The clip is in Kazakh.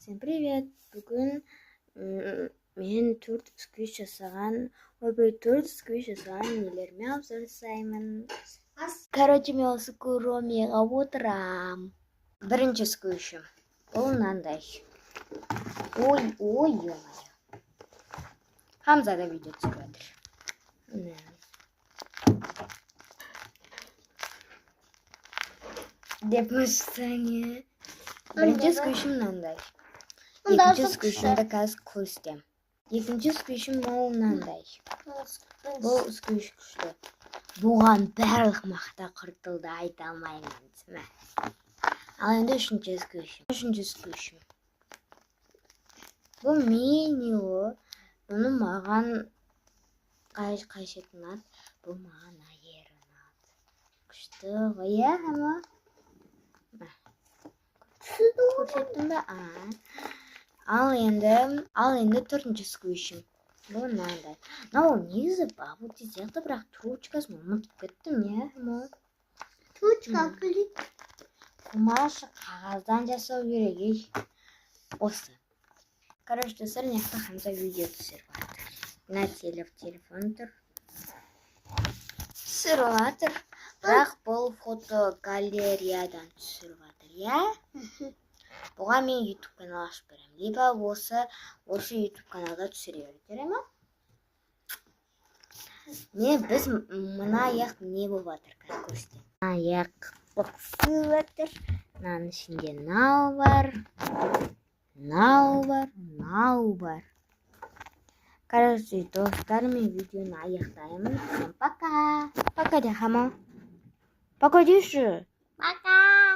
Всем привет! Бүгін мен төрт сквиш жасаған нелеріме обзор жасаймын. Короче, мен осы куромеға отырам. Бірінші сквишім. Бұл мынандай. Ой, ё-моё. Хамза да видео түсіріп жатыр. Деп мұстаңе. Бірінші сквишім мынандай. Екінші сквишімді қазір көрсетем. Екінші сквишім ол мынандай. Бұл сквиш күшті. Бұған барлық мақта құртылды, айта алмаймын. Ал енді үшінші сквишім. Бұл меню. Бұны маған қайшы ұнады. Бұл маған айыр ұнады. Күшті ғой, әма? Көрсеттім бе? Ал енді төртінші сквишім. Бұл мынандай. Ол негізі бабуты сияқты, бірақ трубочкасын ұмытып кеттім, не? Трубочка клик. Құмашы қағаздан жасау керек. Осы. Короче, достар, некті Хамза видео түсіріп жатыр. На телефон тұр. Түсіріп жатыр. Бірақ бұл фотогалереядан түсіріп жатыр, я? Бұға мен YouTube канал ашып берем. Либо осы YouTube каналда түсіре берем. Біз мына аяқ не болып жатыр, көрсетем. Аяқ бықсып жатыр. Мынаның ішінде нау бар. Короче, достар, мен видеоны аяқтаймын. Всем пока. Пока де, Хамо. Пока дейші. Пока.